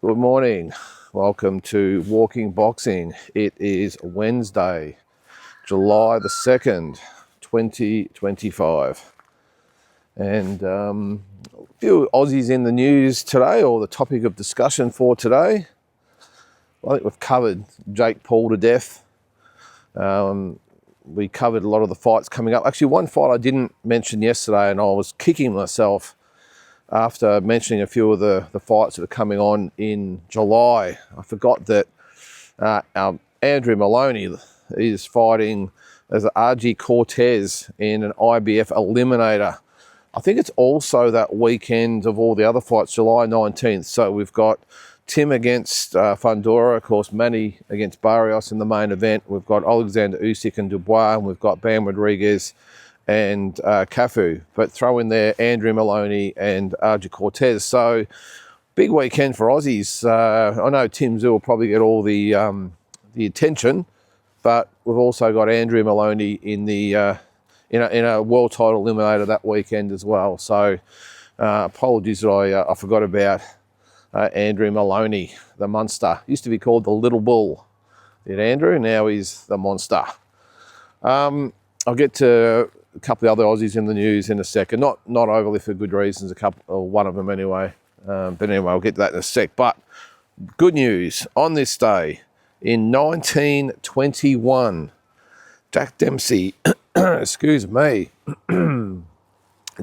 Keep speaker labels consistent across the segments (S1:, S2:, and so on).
S1: Good morning. Welcome to Walking Boxing. It is Wednesday, July the 2nd, 2025. And a few Aussies in the news today, or the topic of discussion for today. I think we've covered Jake Paul to death. We covered a lot of the fights coming up. Actually, one fight I didn't mention yesterday, and I was kicking myself after mentioning a few of the fights that are coming on in July. I forgot that Andrew Maloney is fighting as RG Cortez in an IBF Eliminator. I think it's also that weekend of all the other fights, July 19th. So we've got Tim against Fundora, of course, Manny against Barrios in the main event. We've got Alexander Usyk and Dubois, and we've got Bam Rodriguez and Cafu, but throw in there Andrew Maloney and RG Cortez. So big weekend for Aussies. I know Tim Tszyu will probably get all the attention, but we've also got Andrew Maloney in the in a world title eliminator that weekend as well. So apologies that I forgot about Andrew Maloney, the monster. Used to be called the Little Bull. Did Andrew? Now he's the monster. I'll get to a couple of other Aussies in the news in a second. Not overly for good reasons, one of them anyway. But anyway, I'll get to that in a sec. But good news, on this day, in 1921, Jack Dempsey, excuse me,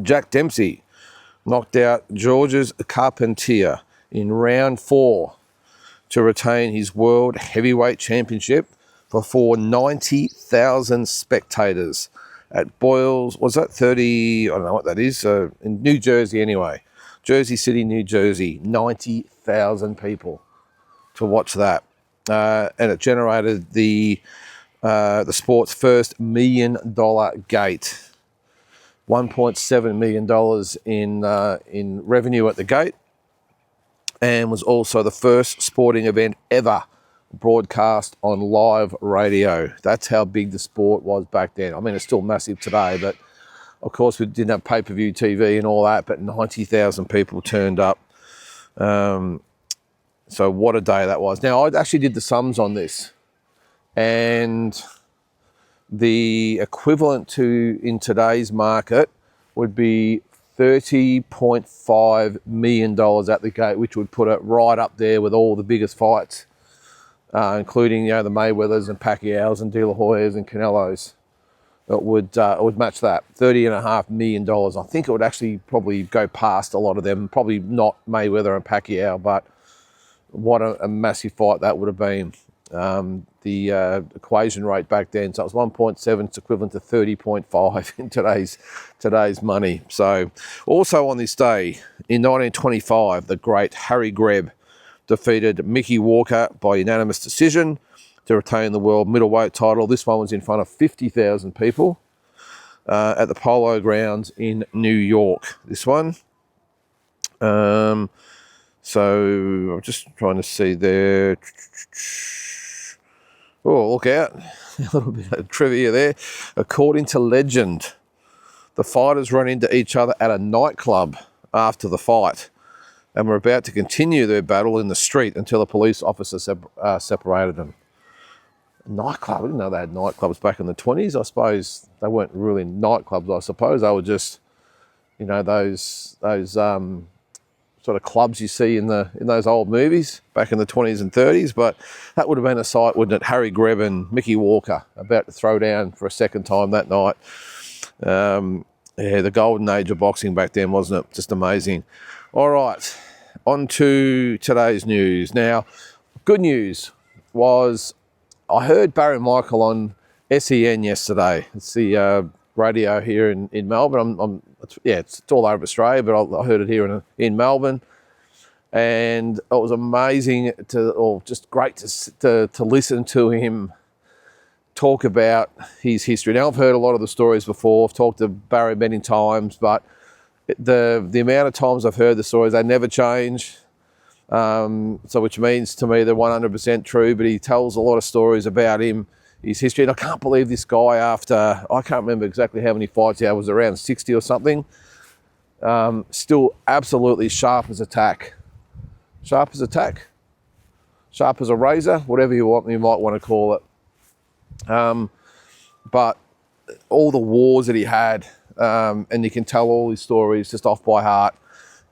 S1: Jack Dempsey knocked out Georges Carpentier in round 4 to retain his World Heavyweight Championship before 90,000 spectators at Boyles. Was that 30? I don't know what that is. In New Jersey anyway. Jersey City, New Jersey. 90,000 people to watch that. And it generated the sport's first $1 million gate. $1.7 million in revenue at the gate. And was also the first sporting event ever broadcast on live radio. That's how big the sport was back then. I mean, it's still massive today, but of course we didn't have pay-per-view TV and all that, but 90,000 people turned up. So what a day that was. Now, I actually did the sums on this, and the equivalent to in today's market would be $30.5 million at the gate, which would put it right up there with all the biggest fights. Including the Mayweathers and Pacquiao's and De La Hoyas and Canelos. It would match that, $30.5 million. I think it would actually probably go past a lot of them. Probably not Mayweather and Pacquiao, but what a massive fight that would have been. The equation rate back then, so it was 1.7. It's equivalent to 30.5 in today's money. So, also on this day in 1925, the great Harry Greb defeated Mickey Walker by unanimous decision to retain the world middleweight title. This one was in front of 50,000 people at the Polo Grounds in New York. This one. So I'm just trying to see there. Oh, look out. A little bit of trivia there. According to legend, the fighters ran into each other at a nightclub after the fight, and were about to continue their battle in the street until a police officer separated them. Nightclub, I didn't know they had nightclubs back in the 20s. I suppose they weren't really nightclubs, I suppose. They were just, those sort of clubs you see in those old movies back in the 20s and 30s. But that would have been a sight, wouldn't it? Harry Greb and Mickey Walker about to throw down for a second time that night. The golden age of boxing back then, wasn't it? Just amazing. All right, on to today's news. Now, good news was I heard Barry Michael on SEN yesterday. It's the radio here in Melbourne. It's all over Australia, but I heard it here in Melbourne. And it was amazing just great to listen to him talk about his history. Now, I've heard a lot of the stories before. I've talked to Barry many times, but the amount of times I've heard the stories, they never change. So which means to me they're 100% true, but he tells a lot of stories about him, his history. And I can't believe this guy, after, I can't remember exactly how many fights he had, was around 60 or something, still absolutely sharp as a tack. Sharp as a tack, sharp as a razor, whatever you might want to call it. But all the wars that he had, and you can tell all his stories just off by heart,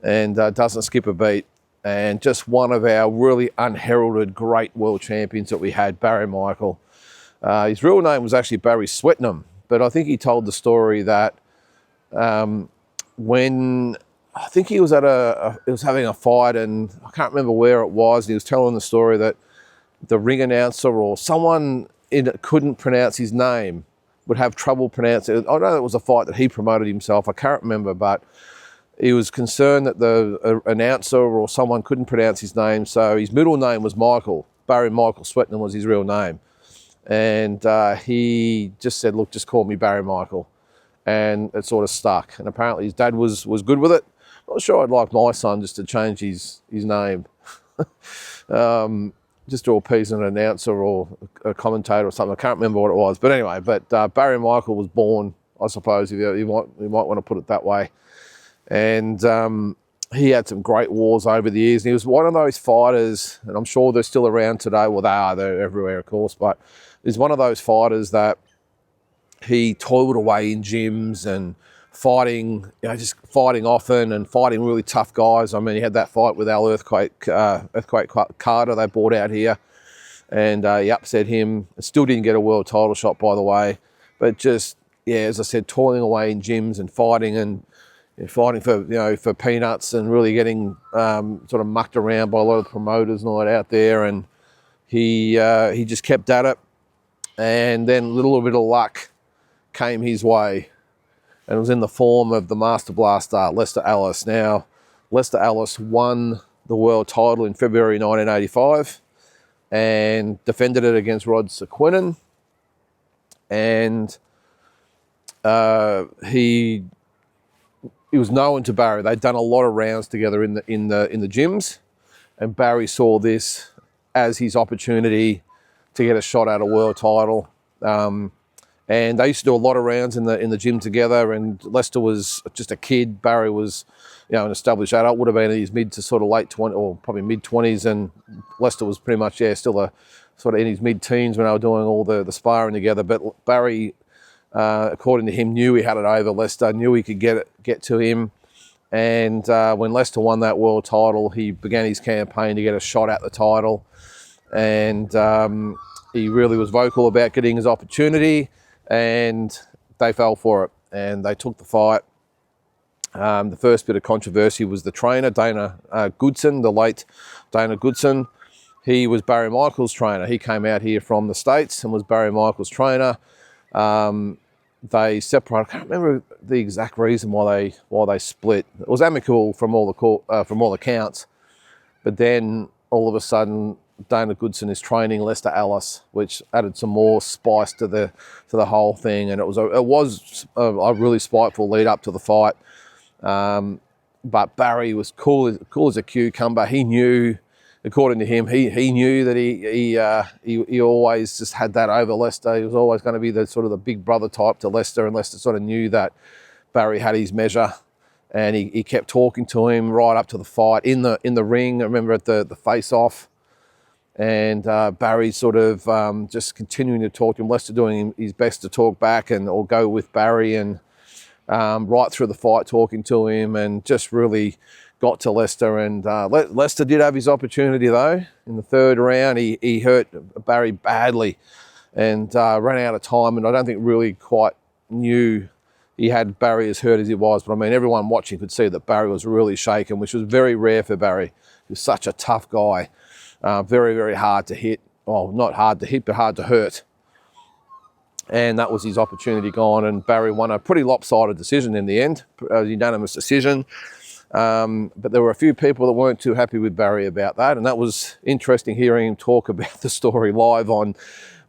S1: and doesn't skip a beat. And just one of our really unheralded great world champions that we had, Barry Michael. His real name was actually Barry Swetnam, but I think he told the story that when I think he was at he was having a fight, and I can't remember where it was, and he was telling the story that the ring announcer or someone couldn't pronounce his name, would have trouble pronouncing it. I know it was a fight that he promoted himself, I can't remember, but he was concerned that the announcer or someone couldn't pronounce his name, so his middle name was Michael. Barry Michael Swetnam was his real name. And he just said, look, just call me Barry Michael. And it sort of stuck. And apparently his dad was good with it. Not sure I'd like my son just to change his name. Just to appease an announcer or a commentator or something. I can't remember what it was. But anyway, Barry Michael was born, I suppose, if you might want to put it that way. And he had some great wars over the years. And he was one of those fighters, and I'm sure they're still around today. Well, they're everywhere, of course. But he's one of those fighters that he toiled away in gyms and fighting, just fighting often and fighting really tough guys. I mean, he had that fight with Al Earthquake Carter they brought out here, and he upset him. Still didn't get a world title shot, by the way. But just, as I said, toiling away in gyms and fighting for peanuts and really getting sort of mucked around by a lot of promoters and all that out there. And he just kept at it. And then a little bit of luck came his way, and it was in the form of the Master Blaster, Lester Ellis. Now, Lester Ellis won the world title in February 1985 and defended it against Rod Sequinin. And he was known to Barry. They'd done a lot of rounds together in the gyms, and Barry saw this as his opportunity to get a shot at a world title. And they used to do a lot of rounds in the gym together, and Lester was just a kid. Barry was, an established adult, would have been in his mid to sort of late 20s, or probably mid-20s, and Lester was pretty much, still a sort of in his mid-teens when they were doing all the sparring together. But Barry, according to him, knew he had it over Lester, knew he could get to him. And when Lester won that world title, he began his campaign to get a shot at the title. And he really was vocal about getting his opportunity, and they fell for it, and they took the fight. The first bit of controversy was the trainer, Dana Goodson, the late Dana Goodson. He was Barry Michael's trainer. He came out here from the States and was Barry Michael's trainer. They separated. I can't remember the exact reason why they split. It was amicable from all accounts, but then all of a sudden, Dana Goodson is training Lester Ellis, which added some more spice to the whole thing, and it was a really spiteful lead up to the fight. But Barry was cool as a cucumber. He knew, according to him, he knew that he always just had that over Lester. He was always going to be the sort of the big brother type to Lester, and Lester sort of knew that Barry had his measure. And he kept talking to him right up to the fight in the ring. I remember at the face-off. And Barry sort of just continuing to talk to him, Lester doing his best to talk back or go with Barry, and right through the fight talking to him, and just really got to Lester. And Lester did have his opportunity though. In the third round, he hurt Barry badly and ran out of time, and I don't think really quite knew he had Barry as hurt as he was. But I mean, everyone watching could see that Barry was really shaken, which was very rare for Barry. He was such a tough guy. Very, very hard to hit. Well, not hard to hit, but hard to hurt. And that was his opportunity gone. And Barry won a pretty lopsided decision in the end, a unanimous decision. But there were a few people that weren't too happy with Barry about that. And that was interesting hearing him talk about the story live on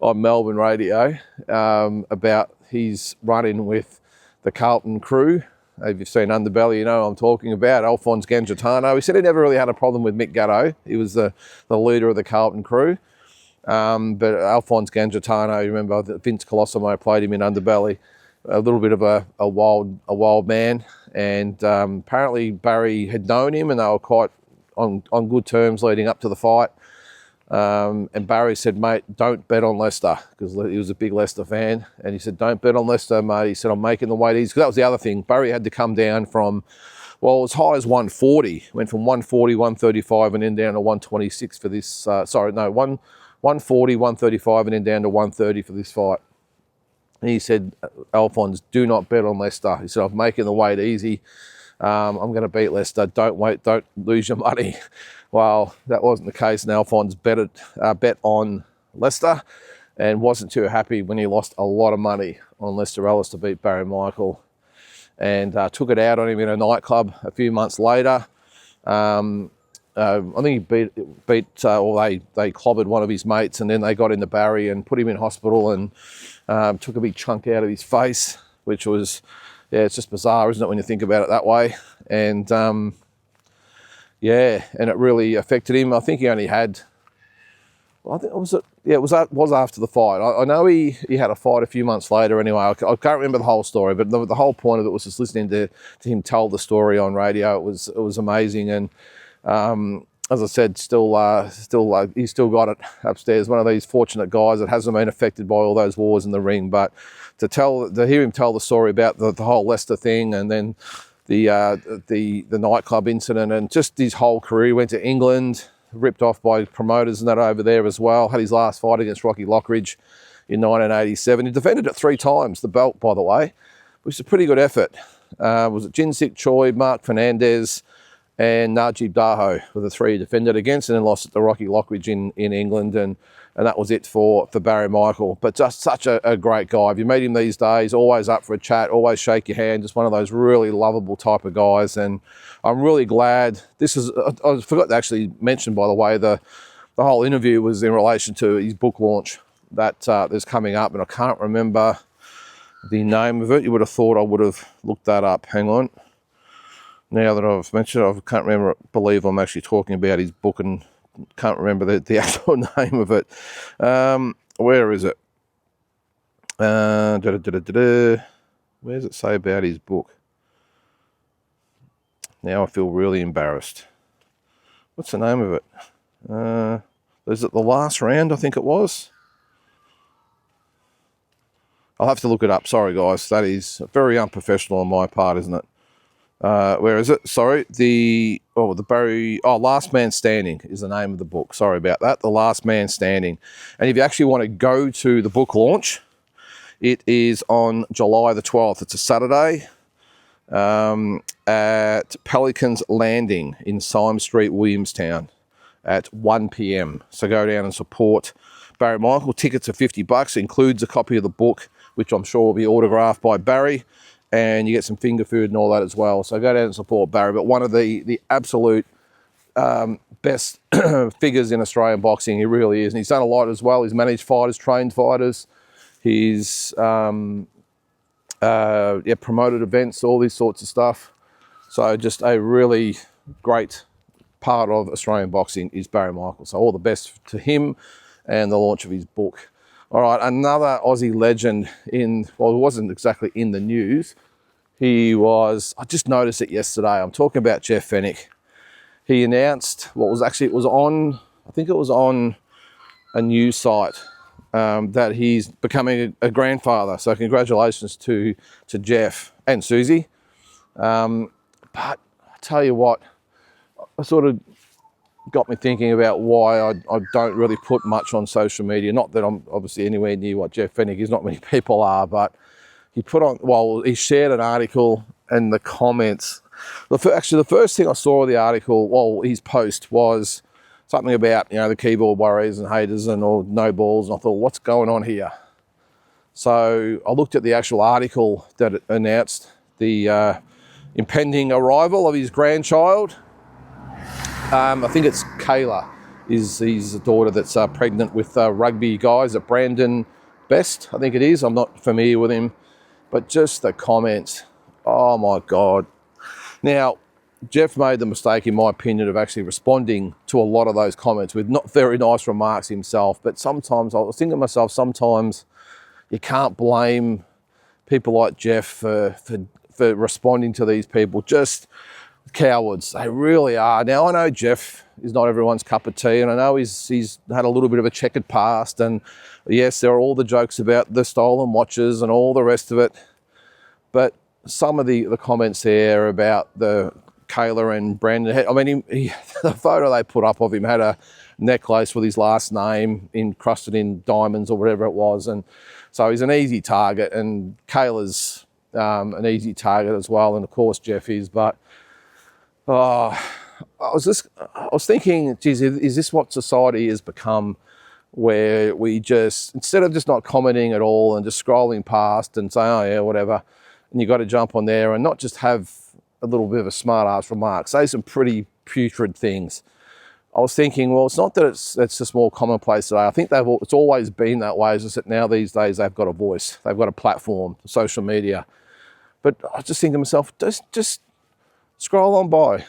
S1: Melbourne radio about his run-in with the Carlton crew. If you've seen Underbelly, you know what I'm talking about. Alphonse Gangitano. He said he never really had a problem with Mick Gatto. He was the leader of the Carlton crew. But Alphonse Gangitano, you remember Vince Colosimo played him in Underbelly. A little bit of a wild man. And apparently Barry had known him, and they were quite on good terms leading up to the fight. And Barry said, mate, don't bet on Leicester, because he was a big Leicester fan. And he said, don't bet on Leicester, mate. He said, I'm making the weight easy. Because that was the other thing. Barry had to come down from, well, as high as 140. Went from 140, 135, and then down to 126 for this. 140, 135, and then down to 130 for this fight. And he said, Alphonse, do not bet on Leicester. He said, I'm making the weight easy. I'm going to beat Leicester. Don't lose your money. Well, that wasn't the case, and Alphonse bet on Leicester and wasn't too happy when he lost a lot of money on Lester Ellis to beat Barry Michael, and took it out on him in a nightclub a few months later. I think he they clobbered one of his mates, and then they got into Barry and put him in hospital and took a big chunk out of his face, which was, yeah, it's just bizarre, isn't it, when you think about it that way? And yeah, and it really affected him. I think he only had, I think it was after the fight. I know he had a fight a few months later anyway. I can't remember the whole story, but the whole point of it was just listening to him tell the story on radio. It was amazing, and as I said, he's still got it upstairs. One of these fortunate guys that hasn't been affected by all those wars in the ring. But to hear him tell the story about the whole Leicester thing, and then the nightclub incident, and just his whole career. He went to England, ripped off by promoters and that over there as well. Had his last fight against Rocky Lockridge in 1987. He defended it 3 times, the belt, by the way, which is a pretty good effort. Was it Jinsik Choi, Mark Fernandez, and Najib Daho were the 3 he defended against, and then lost it to Rocky Lockridge in England, and that was it for Barry Michael. But just such a great guy. If you meet him these days, always up for a chat, always shake your hand, just one of those really lovable type of guys. And I'm really glad this is, I forgot to actually mention, by the way, the whole interview was in relation to his book launch that is coming up, and I can't remember the name of it. You would have thought I would have looked that up. Hang on. Now that I've mentioned it, I can't believe I'm actually talking about his book and can't remember the actual name of it. Where is it? Where does it say about his book? Now I feel really embarrassed. What's the name of it? Is it The Last Round, I think it was? I'll have to look it up. Sorry, guys. That is very unprofessional on my part, isn't it? Where is it? Sorry, Last Man Standing is the name of the book. Sorry about that. The Last Man Standing. And if you actually want to go to the book launch, it is on July the 12th. It's a Saturday at Pelicans Landing in Syme Street, Williamstown at 1 p.m. So go down and support Barry Michael. Tickets are $50. Includes a copy of the book, which I'm sure will be autographed by Barry. And you get some finger food and all that as well. So go down and support Barry. But one of the absolute best figures in Australian boxing, he really is. And he's done a lot as well. He's managed fighters, trained fighters. He's promoted events, all these sorts of stuff. So just a really great part of Australian boxing is Barry Michael. So all the best to him and the launch of his book. All right, another Aussie legend it wasn't exactly in the news. I just noticed it yesterday. I'm talking about Jeff Fenech. He announced, it was on a news site that he's becoming a grandfather. So congratulations to Jeff and Susie. But I tell you what, I sort of got me thinking about why I don't really put much on social media. Not that I'm obviously anywhere near what Jeff Fenech is, not many people are, but he shared an article and the comments. The first thing I saw of the article, his post, was something about, the keyboard warriors and haters and all no balls, and I thought, what's going on here? So I looked at the actual article that it announced the impending arrival of his grandchild. I think it's Kayla, is his daughter that's pregnant with rugby guys at Brandon Best, I think it is. I'm not familiar with him, but just the comments, oh my God. Now, Jeff made the mistake, in my opinion, of actually responding to a lot of those comments with not very nice remarks himself, but sometimes I was thinking to myself, sometimes you can't blame people like Jeff for responding to these people. Just cowards. They really are. Now, I know Jeff is not everyone's cup of tea, and I know he's had a little bit of a checkered past, and yes, there are all the jokes about the stolen watches and all the rest of it, but some of the comments there about the Kayla and Brandon, I mean, the photo they put up of him had a necklace with his last name encrusted in diamonds or whatever it was, and so he's an easy target, and Kayla's an easy target as well, and of course Jeff is. But I was thinking, geez, is this what society has become, where we just, instead of just not commenting at all and just scrolling past and saying, oh yeah, whatever, and you got to jump on there and not just have a little bit of a smart ass remark, say some pretty putrid things. I was thinking, well, it's not that it's just more commonplace today. I think it's always been that way. It's just that now these days they've got a voice, they've got a platform, social media. But I just think to myself, just scroll on by.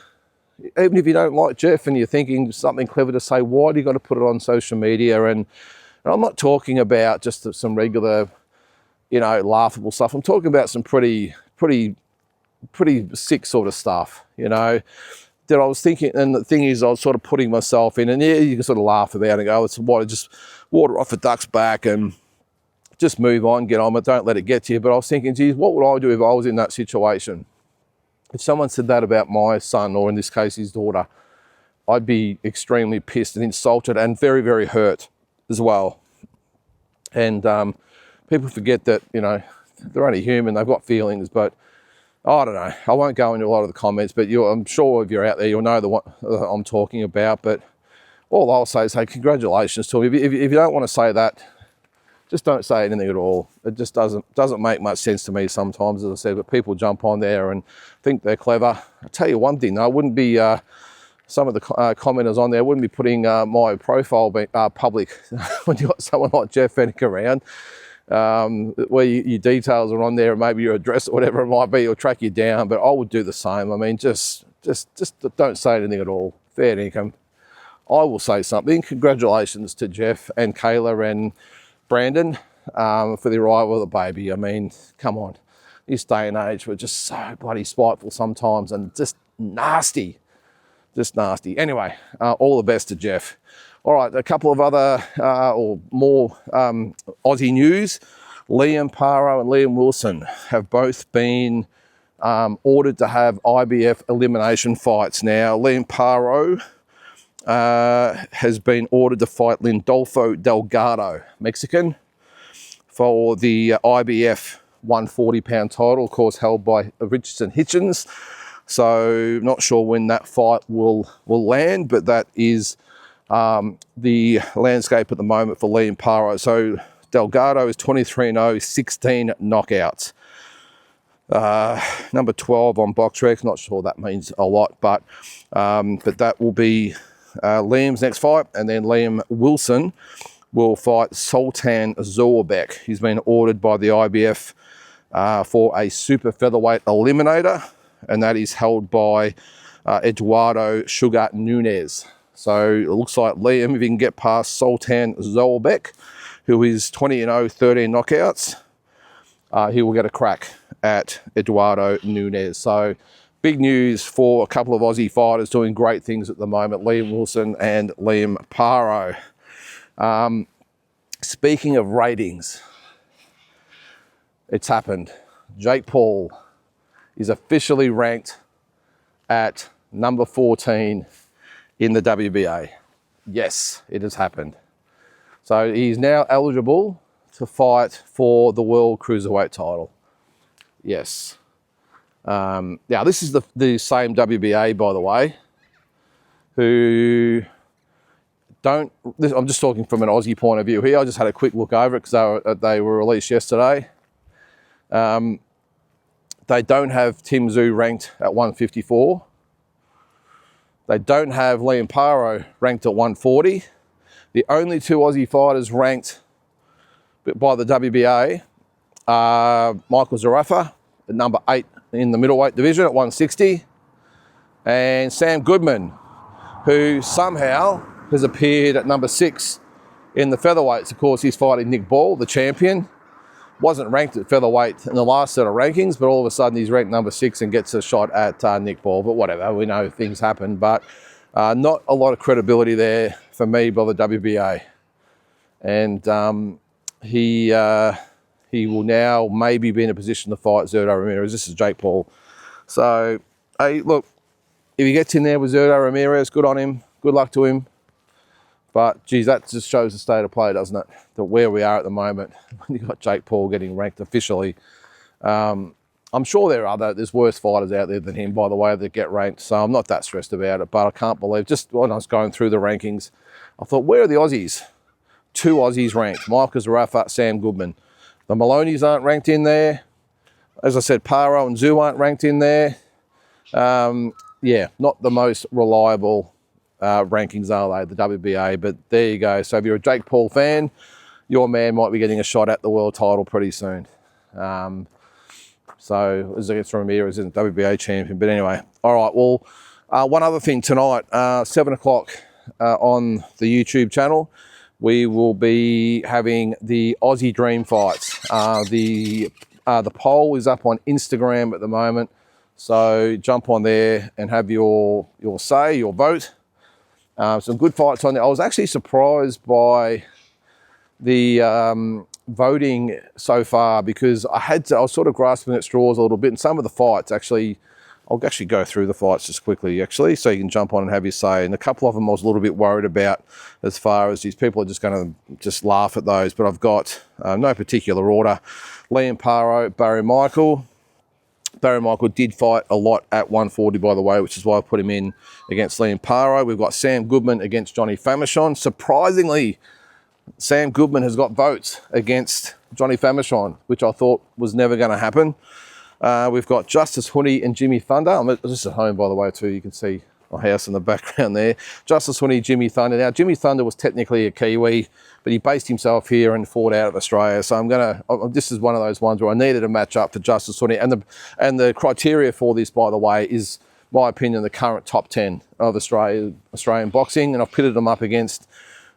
S1: Even if you don't like Jeff and you're thinking something clever to say, why do you got to put it on social media? And I'm not talking about just some regular, laughable stuff. I'm talking about some pretty sick sort of stuff, that I was thinking. And the thing is, I was sort of putting myself in, and yeah, you can sort of laugh about it and go, it's water, just water off a duck's back and just move on, get on, but don't let it get to you. But I was thinking, geez, what would I do if I was in that situation? If someone said that about my son, or in this case, his daughter, I'd be extremely pissed and insulted and very, very hurt as well. And people forget that, they're only human, they've got feelings, but I don't know. I won't go into a lot of the comments, but I'm sure if you're out there, you'll know what I'm talking about. But all I'll say is, hey, congratulations to him. If you don't want to say that, just don't say anything at all. It just doesn't make much sense to me sometimes, as I said, but people jump on there and think they're clever. I'll tell you one thing, I wouldn't be, some of the commenters on there wouldn't be putting my profile public when you've got someone like Jeff Fenech around, where your details are on there and maybe your address or whatever it might be, or track you down. But I would do the same. I mean, just don't say anything at all. Fair income. I will say something. Congratulations to Jeff and Kayla and Brandon for the arrival of the baby. I mean, come on. This day and age, we're just so bloody spiteful sometimes and just nasty. Just nasty. Anyway, all the best to Jeff. All right, a couple of other or more Aussie news. Liam Paro and Liam Wilson have both been ordered to have IBF elimination fights. Now, Liam Paro has been ordered to fight Lindolfo Delgado, Mexican, for the IBF 140-pound title, of course, held by Richardson Hitchens. So not sure when that fight will land, but that is the landscape at the moment for Liam Paro. So Delgado is 23-0, 16 knockouts. Number 12 on BoxRec. Not sure that means a lot, but that will be Liam's next fight. And then Liam Wilson will fight Sultan Zorbek. He's been ordered by the IBF for a super featherweight eliminator, and that is held by Eduardo Sugar Nunez. So it looks like Liam, if he can get past Sultan Zorbek, who is 20-0, 13 knockouts, he will get a crack at Eduardo Nunez. So big news for a couple of Aussie fighters doing great things at the moment, Liam Wilson and Liam Paro. Speaking of ratings, it's happened. Jake Paul is officially ranked at number 14 in the WBA. Yes, it has happened. So he's now eligible to fight for the World Cruiserweight title. Yes. Now, this is the same WBA, by the way, who don't... I'm just talking from an Aussie point of view here. I just had a quick look over it because they were released yesterday. They don't have Tim Tszyu ranked at 154. They don't have Liam Paro ranked at 140. The only two Aussie fighters ranked by the WBA are Michael Zarafa at number 8 in the middleweight division at 160, and Sam Goodman, who somehow has appeared at number 6 in the featherweights. Of course, he's fighting Nick Ball, the champion, wasn't ranked at featherweight in the last set of rankings, but all of a sudden he's ranked number 6 and gets a shot at Nick Paul. But whatever, we know things happen. But not a lot of credibility there for me by the WBA. And he will now maybe be in a position to fight Zurdo Ramirez. This is Jake Paul. So, hey, look, if he gets in there with Zurdo Ramirez, good on him. Good luck to him. But, geez, that just shows the state of play, doesn't it? That where we are at the moment, when you've got Jake Paul getting ranked officially. I'm sure there's worse fighters out there than him, by the way, that get ranked. So I'm not that stressed about it. But I can't believe, just when I was going through the rankings, I thought, where are the Aussies? 2 Aussies ranked. Michael Zarafa, Sam Goodman. The Maloneys aren't ranked in there. As I said, Paro and Zoo aren't ranked in there. Yeah, not the most reliable rankings, are they, the WBA, but there you go. So if you're a Jake Paul fan, your man might be getting a shot at the world title pretty soon. So as against Ramirez, isn't WBA champion. But anyway, all right, well, one other thing tonight, 7 o'clock on the YouTube channel, we will be having the Aussie Dream Fights. The poll is up on Instagram at the moment, so jump on there and have your say, your vote. Some good fights on there. I was actually surprised by the voting so far, because I was sort of grasping at straws a little bit, and some of the fights I'll actually go through the fights just quickly, actually, so you can jump on and have your say. And a couple of them I was a little bit worried about, as far as these people are just going to just laugh at those. But I've got no particular order. Liam Paro, Barry Michael. Barry Michael did fight a lot at 140, by the way, which is why I put him in against Liam Paro. We've got Sam Goodman against Johnny Famechon. Surprisingly, Sam Goodman has got votes against Johnny Famechon, which I thought was never going to happen. We've got Justice Huni and Jimmy Thunder. I'm just at home, by the way, too. You can see my house in the background there. Justice Huni, Jimmy Thunder. Now, Jimmy Thunder was technically a Kiwi, but he based himself here and fought out of Australia. So this is one of those ones where I needed a match up for Justice Huni. And the criteria for this, by the way, is, my opinion, the current top 10 of Australian boxing. And I've pitted them up against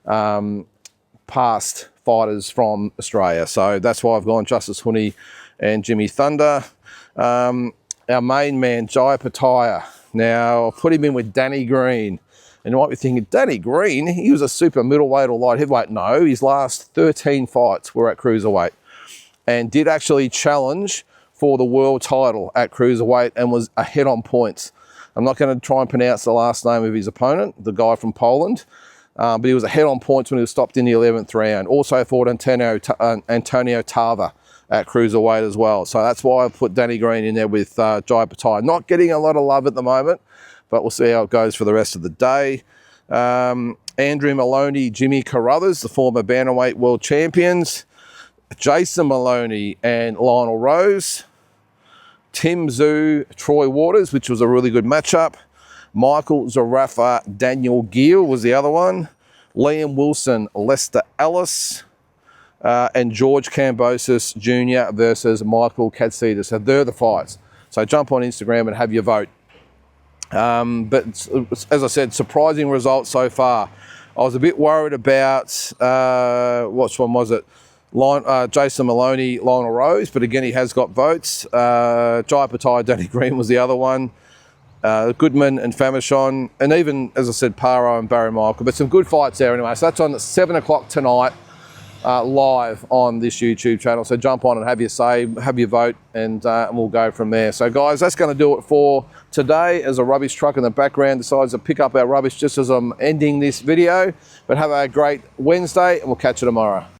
S1: past fighters from Australia. So that's why I've gone Justice Huni and Jimmy Thunder. Our main man, Jai Pataya. Now, I've put him in with Danny Green. And you might be thinking, Danny Green, he was a super middleweight or light heavyweight. No, his last 13 fights were at cruiserweight, and did actually challenge for the world title at cruiserweight and was ahead on points. I'm not going to try and pronounce the last name of his opponent, the guy from Poland, but he was ahead on points when he was stopped in the 11th round. Also fought Antonio Tava at cruiserweight as well. So that's why I put Danny Green in there with Jai Pataya. Not getting a lot of love at the moment, but we'll see how it goes for the rest of the day. Andrew Maloney, Jimmy Carruthers, the former bantamweight world champions. Jason Maloney and Lionel Rose. Tim Tszyu, Troy Waters, which was a really good matchup. Michael Zarafa, Daniel Gill was the other one. Liam Wilson, Lester Ellis. And George Kambosos Jr. versus Michael Katsidis. So they're the fights. So jump on Instagram and have your vote. But as I said, surprising results so far. I was a bit worried about, which one was it? Jason Maloney, Lionel Rose, but again, he has got votes. Jai Pataya, Danny Green was the other one. Goodman and Famechon, and even, as I said, Paro and Barry Michael. But some good fights there anyway. So that's on at 7 o'clock tonight, live on this YouTube channel. So jump on and have your say, have your vote, and we'll go from there. So guys, that's going to do it for today, as a rubbish truck in the background decides to pick up our rubbish just as I'm ending this video. But have a great Wednesday, and we'll catch you tomorrow.